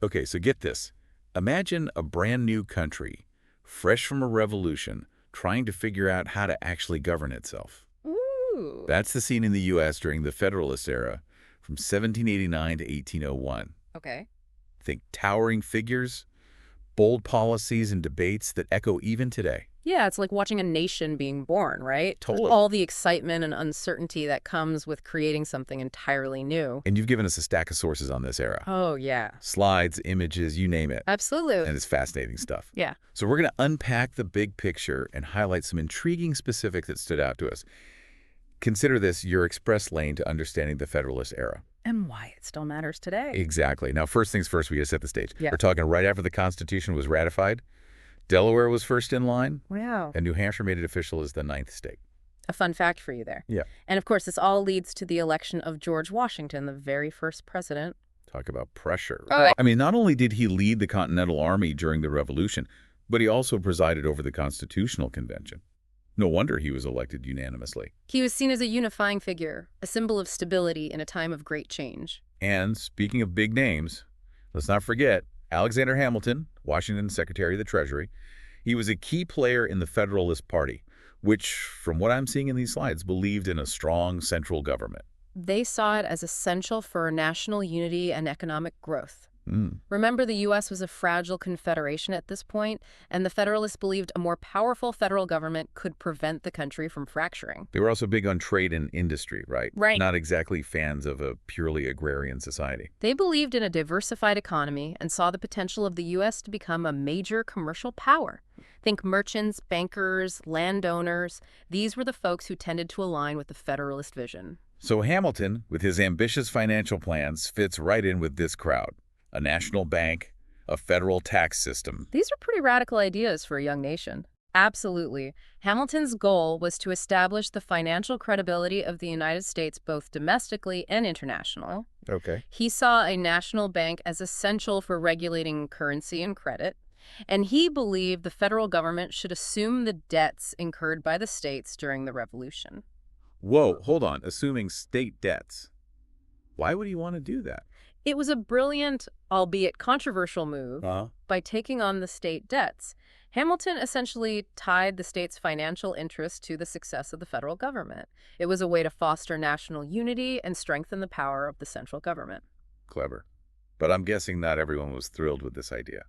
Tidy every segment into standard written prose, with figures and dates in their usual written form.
Okay, so get this. Imagine a brand new country, fresh from a revolution, trying to figure out how to actually govern itself. Ooh. That's the scene in the U.S. during the Federalist Era from 1789 to 1801. Okay. Think towering figures, bold policies and debates that echo even today. Yeah, it's like watching a nation being born, right? With Totally. all the excitement and uncertainty that comes with creating something entirely new. And you've given us a stack of sources on this era. Oh, yeah. Slides, images, you name it. Absolutely. And it's fascinating stuff. Yeah. So we're going to unpack the big picture and highlight some intriguing specifics that stood out to us. Consider this your express lane to understanding the Federalist Era. And why it still matters today. Exactly. Now, first things first, we got to set the stage. Yeah. We're talking right after the Constitution was ratified. Delaware was first in line, Wow. and New Hampshire made it official as the ninth state. A fun fact for you there. Yeah. And of course, this all leads to the election of George Washington, the very first president. Talk about pressure. Oh. I mean, not only did he lead the Continental Army during the Revolution, but he also presided over the Constitutional Convention. No wonder he was elected unanimously. He was seen as a unifying figure, a symbol of stability in a time of great change. And speaking of big names, let's not forget Alexander Hamilton, Washington's Secretary of the Treasury. He was a key player in the Federalist Party, which, from what I'm seeing in these slides, believed in a strong central government. They saw it as essential for national unity and economic growth. Mm. Remember, the U.S. was a fragile confederation at this point, and the Federalists believed a more powerful federal government could prevent the country from fracturing. They were also big on trade and industry, right? Right. Not exactly fans of a purely agrarian society. They believed in a diversified economy and saw the potential of the U.S. to become a major commercial power. Think merchants, bankers, landowners. These were the folks who tended to align with the Federalist vision. So Hamilton, with his ambitious financial plans, fits right in with this crowd. A national bank, a federal tax system. These are pretty radical ideas for a young nation. Absolutely. Hamilton's goal was to establish the financial credibility of the United States both domestically and internationally. Okay. He saw a national bank as essential for regulating currency and credit, and he believed the federal government should assume the debts incurred by the states during the Revolution. Whoa, hold on. Assuming state debts. Why would he want to do that? It was a brilliant, albeit controversial move by taking on the state debts. Hamilton essentially tied the state's financial interests to the success of the federal government. It was a way to foster national unity and strengthen the power of the central government. Clever. But I'm guessing not everyone was thrilled with this idea.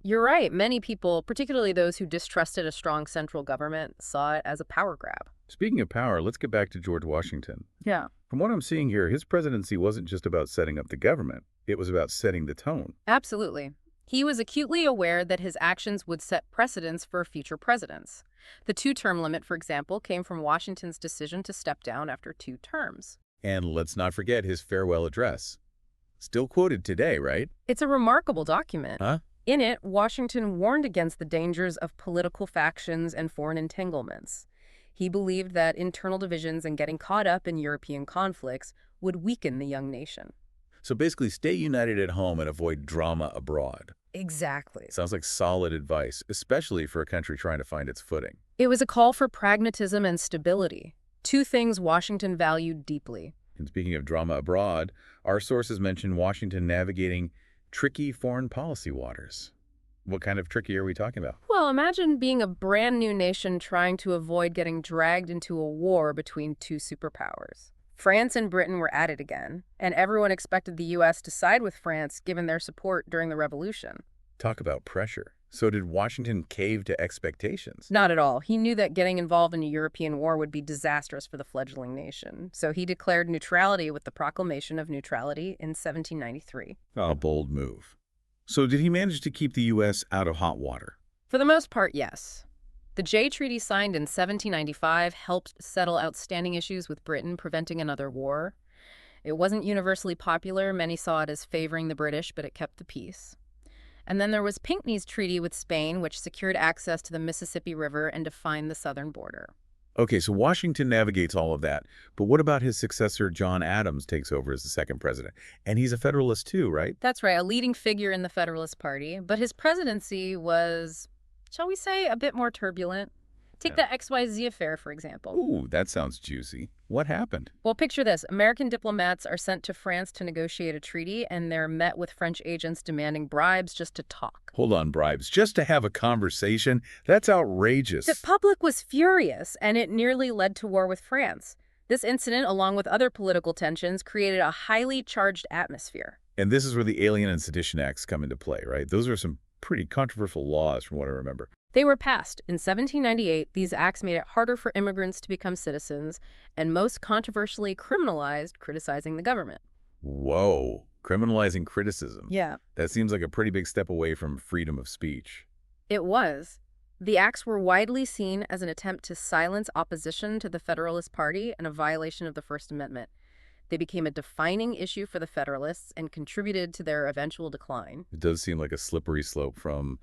You're right. Many people, particularly those who distrusted a strong central government, saw it as a power grab. Speaking of power, let's get back to George Washington. Yeah. From what I'm seeing here, his presidency wasn't just about setting up the government. It was about setting the tone. Absolutely. He was acutely aware that his actions would set precedents for future presidents. The two-term limit, for example, came from Washington's decision to step down after 2 terms. And let's not forget his farewell address. Still quoted today, right? It's a remarkable document. Huh? In it, Washington warned against the dangers of political factions and foreign entanglements. He believed that internal divisions and getting caught up in European conflicts would weaken the young nation. So basically, stay united at home and avoid drama abroad. Exactly. Sounds like solid advice, especially for a country trying to find its footing. It was a call for pragmatism and stability, 2 things Washington valued deeply. And speaking of drama abroad, our sources mention Washington navigating tricky foreign policy waters. What kind of tricky are we talking about? Well, imagine being a brand new nation trying to avoid getting dragged into a war between 2 superpowers. France and Britain were at it again, and everyone expected the U.S. to side with France given their support during the Revolution. Talk about pressure. So did Washington cave to expectations? Not at all. He knew that getting involved in a European war would be disastrous for the fledgling nation, so he declared neutrality with the Proclamation of Neutrality in 1793. A bold move. So did he manage to keep the U.S. out of hot water? For the most part, yes. The Jay Treaty signed in 1795 helped settle outstanding issues with Britain, preventing another war. It wasn't universally popular. Many saw it as favoring the British, but it kept the peace. And then there was Pinckney's treaty with Spain, which secured access to the Mississippi River and defined the southern border. Okay, so Washington navigates all of that. But what about his successor, John Adams, takes over as the second president? And he's a Federalist too, right? That's right, a leading figure in the Federalist Party. But his presidency was, shall we say, a bit more turbulent. Take the XYZ affair, for example. Ooh, that sounds juicy. What happened? Well, picture this. American diplomats are sent to France to negotiate a treaty, and they're met with French agents demanding bribes just to talk. Hold on, bribes. Just to have a conversation? That's outrageous. The public was furious, and it nearly led to war with France. This incident, along with other political tensions, created a highly charged atmosphere. And this is where the Alien and Sedition Acts come into play, right? Those are some pretty controversial laws from what I remember. They were passed. In 1798, these acts made it harder for immigrants to become citizens, and most controversially criminalized criticizing the government. Whoa. Criminalizing criticism. Yeah. That seems like a pretty big step away from freedom of speech. It was. The acts were widely seen as an attempt to silence opposition to the Federalist Party and a violation of the First Amendment. They became a defining issue for the Federalists and contributed to their eventual decline. It does seem like a slippery slope from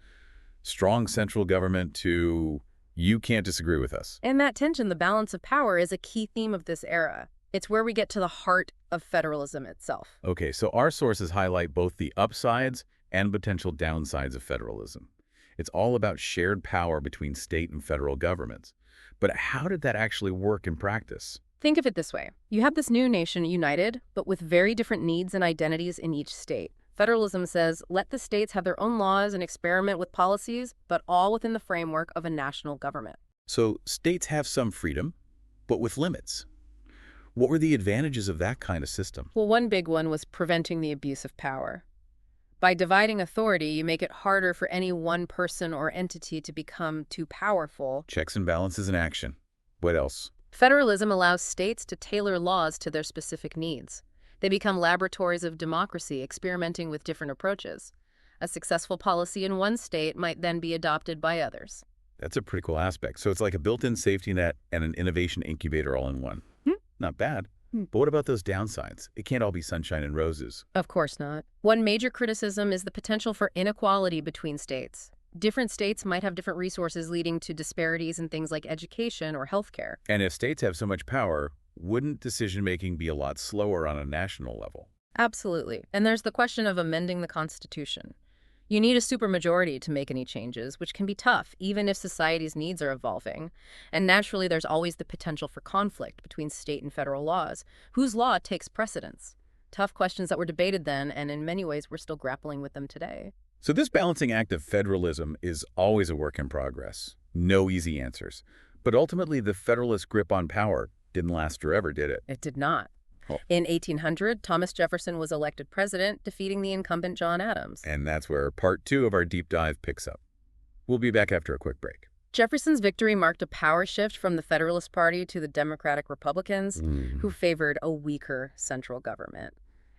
strong central government to you can't disagree with us. And that tension, the balance of power, is a key theme of this era. It's where we get to the heart of federalism itself. Okay, so our sources highlight both the upsides and potential downsides of federalism. It's all about shared power between state and federal governments. But how did that actually work in practice? Think of it this way. You have this new nation united, but with very different needs and identities in each state. Federalism says, let the states have their own laws and experiment with policies, but all within the framework of a national government. So states have some freedom, but with limits. What were the advantages of that kind of system? Well, one big one was preventing the abuse of power. By dividing authority, you make it harder for any one person or entity to become too powerful. Checks and balances in action. What else? Federalism allows states to tailor laws to their specific needs. They become laboratories of democracy, experimenting with different approaches. A successful policy in one state might then be adopted by others. That's a pretty cool aspect. So it's like a built-in safety net and an innovation incubator all in one. Not bad. But what about those downsides? It can't all be sunshine and roses. Of course not. One major criticism is the potential for inequality between states. Different states might have different resources, leading to disparities in things like education or healthcare. And if states have so much power, wouldn't decision-making be a lot slower on a national level? Absolutely. And there's the question of amending the Constitution. You need a supermajority to make any changes, which can be tough, even if society's needs are evolving. And naturally, there's always the potential for conflict between state and federal laws. Whose law takes precedence? Tough questions that were debated then, and in many ways, we're still grappling with them today. So this balancing act of federalism is always a work in progress. No easy answers. But ultimately, the Federalist grip on power didn't last forever, did it? It did not. Oh. In 1800, Thomas Jefferson was elected president, defeating the incumbent John Adams. And that's where part 2 of our deep dive picks up. We'll be back after a quick break. Jefferson's victory marked a power shift from the Federalist Party to the Democratic Republicans, who favored a weaker central government.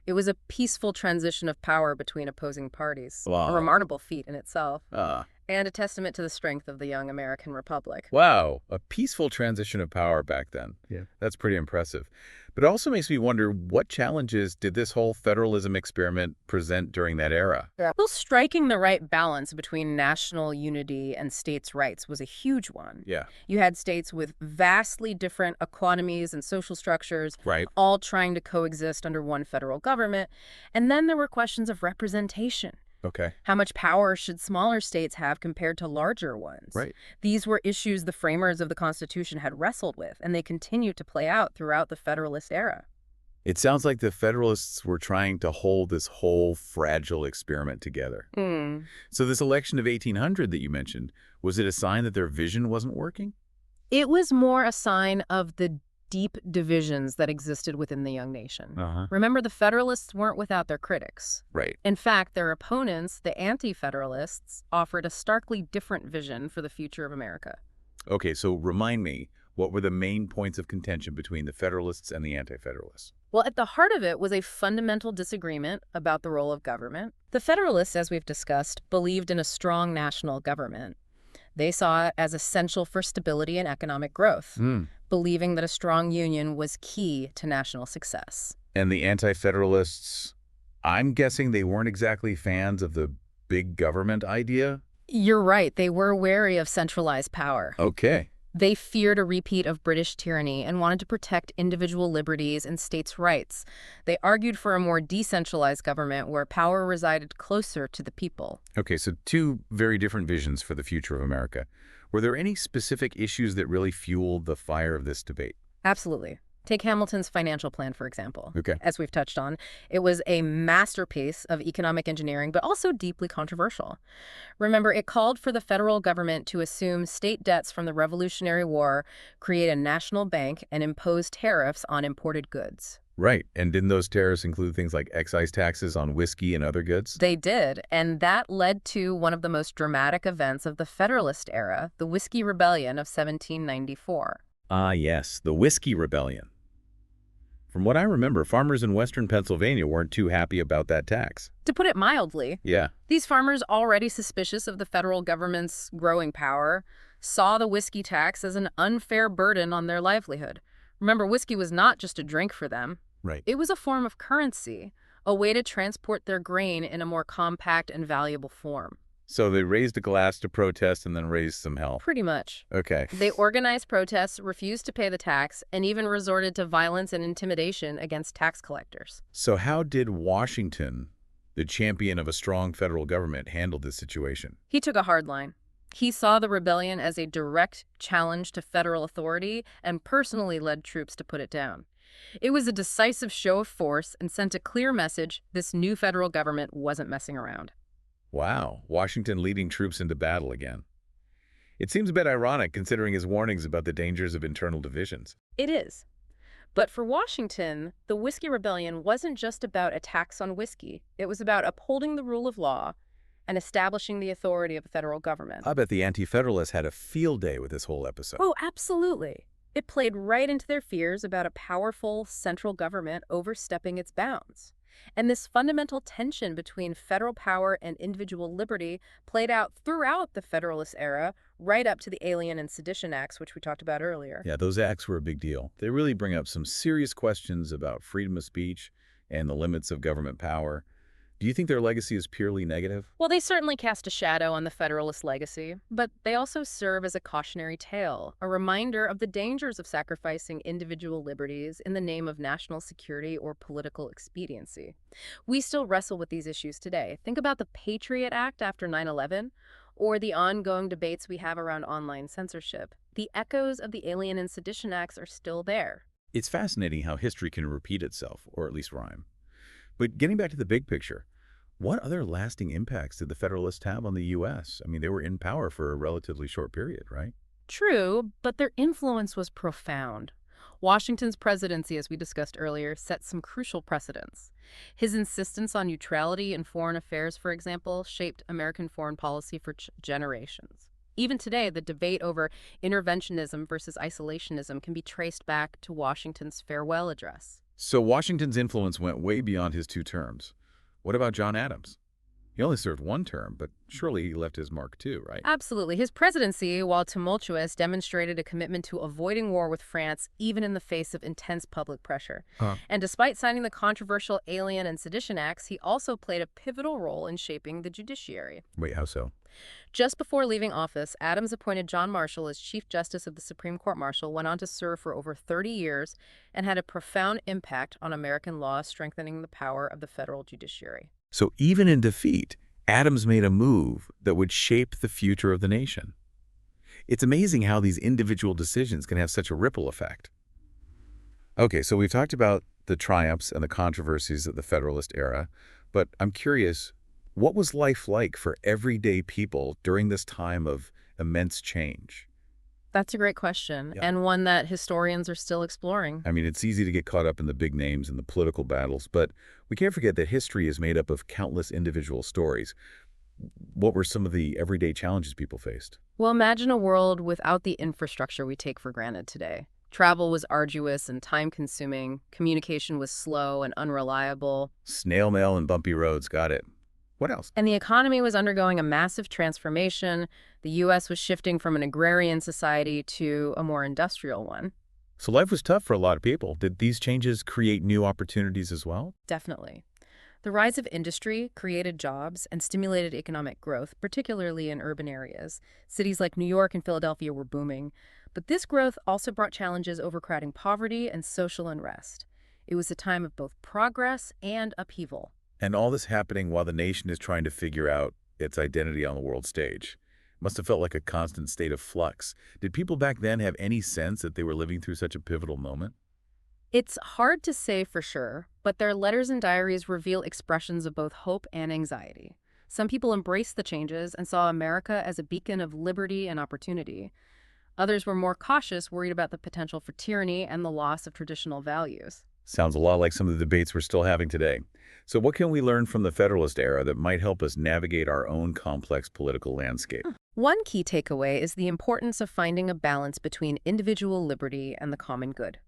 It was a peaceful transition of power between opposing parties, Wow. a remarkable feat in itself, Ah. and a testament to the strength of the young American Republic. Wow, a peaceful transition of power back then. Yeah. That's pretty impressive. But it also makes me wonder, what challenges did this whole federalism experiment present during that era? Well, striking the right balance between national unity and states' rights was a huge one. Yeah. You had states with vastly different economies and social structures, Right. all trying to coexist under one federal government. And then there were questions of representation. Okay. How much power should smaller states have compared to larger ones? Right. These were issues the framers of the Constitution had wrestled with, and they continue to play out throughout the Federalist era. It sounds like the Federalists were trying to hold this whole fragile experiment together. So this election of 1800 that you mentioned, was it a sign that their vision wasn't working? It was more a sign of the deep divisions that existed within the young nation. Remember, the Federalists weren't without their critics. Right. In fact, their opponents, the anti-Federalists, offered a starkly different vision for the future of America. Okay, so remind me, what were the main points of contention between the Federalists and the Anti-Federalists? Well, at the heart of it was a fundamental disagreement about the role of government. The Federalists, as we've discussed, believed in a strong national government. They saw it as essential for stability and economic growth, believing that a strong union was key to national success. And the Anti-Federalists, I'm guessing they weren't exactly fans of the big government idea? You're right. They were wary of centralized power. Okay. They feared a repeat of British tyranny and wanted to protect individual liberties and states' rights. They argued for a more decentralized government where power resided closer to the people. Okay, so two very different visions for the future of America. Were there any specific issues that really fueled the fire of this debate? Absolutely. Take Hamilton's financial plan, for example. Okay. As we've touched on, it was a masterpiece of economic engineering, but also deeply controversial. Remember, it called for the federal government to assume state debts from the Revolutionary War, create a national bank, and impose tariffs on imported goods. Right, and didn't those tariffs include things like excise taxes on whiskey and other goods? They did, and that led to one of the most dramatic events of the Federalist Era, the Whiskey Rebellion of 1794. Ah, yes, the Whiskey Rebellion. From what I remember, farmers in western Pennsylvania weren't too happy about that tax. To put it mildly, Yeah. these farmers, already suspicious of the federal government's growing power, saw the whiskey tax as an unfair burden on their livelihood. Remember, whiskey was not just a drink for them. Right. It was a form of currency, a way to transport their grain in a more compact and valuable form. So they raised a glass to protest and then raised some hell. Pretty much. Okay. They organized protests, refused to pay the tax, and even resorted to violence and intimidation against tax collectors. So how did Washington, the champion of a strong federal government, handle this situation? He took a hard line. He saw the rebellion as a direct challenge to federal authority and personally led troops to put it down. It was a decisive show of force and sent a clear message this new federal government wasn't messing around. Wow, Washington leading troops into battle again. It seems a bit ironic considering his warnings about the dangers of internal divisions. It is. But for Washington, the Whiskey Rebellion wasn't just about attacks on whiskey. It was about upholding the rule of law and establishing the authority of the federal government. I bet the Anti-Federalists had a field day with this whole episode. Oh, absolutely. It played right into their fears about a powerful central government overstepping its bounds. And this fundamental tension between federal power and individual liberty played out throughout the Federalist era, right up to the Alien and Sedition Acts, which we talked about earlier. Yeah, those acts were a big deal. They really bring up some serious questions about freedom of speech and the limits of government power. Do you think their legacy is purely negative? Well, they certainly cast a shadow on the Federalist legacy, but they also serve as a cautionary tale, a reminder of the dangers of sacrificing individual liberties in the name of national security or political expediency. We still wrestle with these issues today. Think about the Patriot Act after 9/11, or the ongoing debates we have around online censorship. The echoes of the Alien and Sedition Acts are still there. It's fascinating how history can repeat itself, or at least rhyme. But getting back to the big picture, what other lasting impacts did the Federalists have on the U.S.? I mean, they were in power for a relatively short period, right? True, but their influence was profound. Washington's presidency, as we discussed earlier, set some crucial precedents. His insistence on neutrality in foreign affairs, for example, shaped American foreign policy for generations. Even today, the debate over interventionism versus isolationism can be traced back to Washington's farewell address. So Washington's influence went way beyond his 2 terms. What about John Adams? He only served 1 term, but surely he left his mark too, right? Absolutely. His presidency, while tumultuous, demonstrated a commitment to avoiding war with France, even in the face of intense public pressure. And despite signing the controversial Alien and Sedition Acts, he also played a pivotal role in shaping the judiciary. Wait, how so? Just before leaving office, Adams appointed John Marshall as Chief Justice of the Supreme Court. Marshall went on to serve for over 30 years and had a profound impact on American law, strengthening the power of the federal judiciary. So even in defeat, Adams made a move that would shape the future of the nation. It's amazing how these individual decisions can have such a ripple effect. Okay, so we've talked about the triumphs and the controversies of the Federalist era, but I'm curious, what was life like for everyday people during this time of immense change? That's a great question, Yeah. and one that historians are still exploring. I mean, it's easy to get caught up in the big names and the political battles, but we can't forget that history is made up of countless individual stories. What were some of the everyday challenges people faced? Well, imagine a world without the infrastructure we take for granted today. Travel was arduous and time-consuming. Communication was slow and unreliable. Snail mail and bumpy roads, got it. What else? And the economy was undergoing a massive transformation. The U.S. was shifting from an agrarian society to a more industrial one. So life was tough for a lot of people. Did these changes create new opportunities as well? Definitely. The rise of industry created jobs and stimulated economic growth, particularly in urban areas. Cities like New York and Philadelphia were booming. But this growth also brought challenges overcrowding poverty and social unrest. It was a time of both progress and upheaval. And all this happening while the nation is trying to figure out its identity on the world stage. Must have felt like a constant state of flux. Did people back then have any sense that they were living through such a pivotal moment? It's hard to say for sure, but their letters and diaries reveal expressions of both hope and anxiety. Some people embraced the changes and saw America as a beacon of liberty and opportunity. Others were more cautious, worried about the potential for tyranny and the loss of traditional values. Sounds a lot like some of the debates we're still having today. So what can we learn from the Federalist era that might help us navigate our own complex political landscape? One key takeaway is the importance of finding a balance between individual liberty and the common good.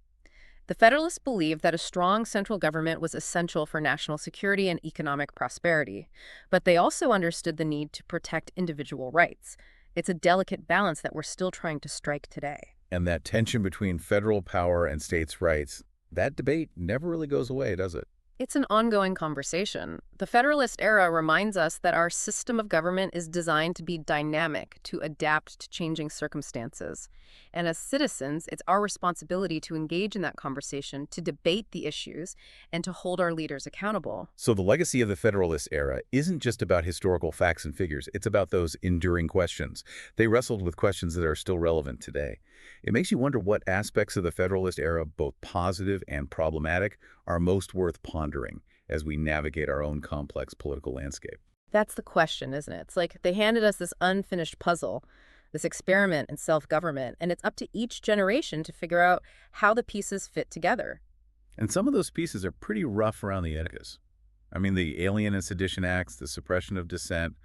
The Federalists believed that a strong central government was essential for national security and economic prosperity, but they also understood the need to protect individual rights. It's a delicate balance that we're still trying to strike today. And that tension between federal power and states' rights, that debate never really goes away, does it? It's an ongoing conversation. The Federalist era reminds us that our system of government is designed to be dynamic, to adapt to changing circumstances. And as citizens, it's our responsibility to engage in that conversation, to debate the issues, and to hold our leaders accountable. So the legacy of the Federalist era isn't just about historical facts and figures. It's about those enduring questions. They wrestled with questions that are still relevant today. It makes you wonder what aspects of the Federalist era, both positive and problematic, are most worth pondering as we navigate our own complex political landscape. That's the question, isn't it? It's like they handed us this unfinished puzzle, this experiment in self-government, and it's up to each generation to figure out how the pieces fit together. And some of those pieces are pretty rough around the edges. I mean, the Alien and Sedition Acts, the suppression of dissent,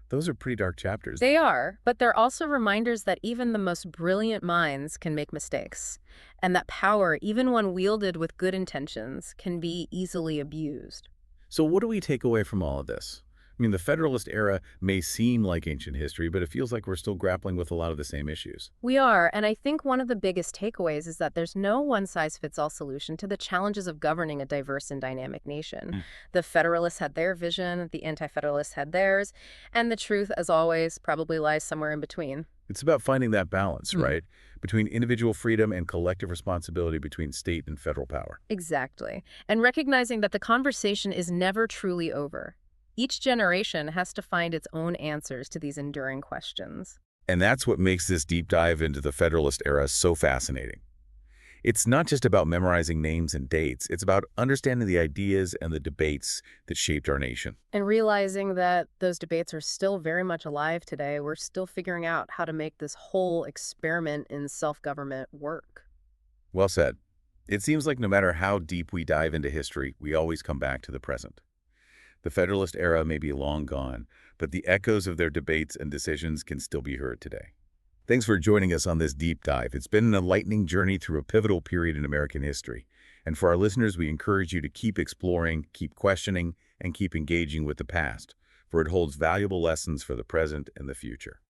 those are pretty dark chapters. They are, but they're also reminders that even the most brilliant minds can make mistakes, and that power, even when wielded with good intentions, can be easily abused. So what do we take away from all of this? I mean, the Federalist era may seem like ancient history, but it feels like we're still grappling with a lot of the same issues. We are, and I think one of the biggest takeaways is that there's no one-size-fits-all solution to the challenges of governing a diverse and dynamic nation. The Federalists had their vision, the Anti-Federalists had theirs, and the truth, as always, probably lies somewhere in between. It's about finding that balance, right? Between individual freedom and collective responsibility between state and federal power. Exactly. And recognizing that the conversation is never truly over. Each generation has to find its own answers to these enduring questions. And that's what makes this deep dive into the Federalist era so fascinating. It's not just about memorizing names and dates. It's about understanding the ideas and the debates that shaped our nation. And realizing that those debates are still very much alive today. We're still figuring out how to make this whole experiment in self-government work. Well said. It seems like no matter how deep we dive into history, we always come back to the present. The Federalist era may be long gone, but the echoes of their debates and decisions can still be heard today. Thanks for joining us on this deep dive. It's been an enlightening journey through a pivotal period in American history. And for our listeners, we encourage you to keep exploring, keep questioning, and keep engaging with the past, for it holds valuable lessons for the present and the future.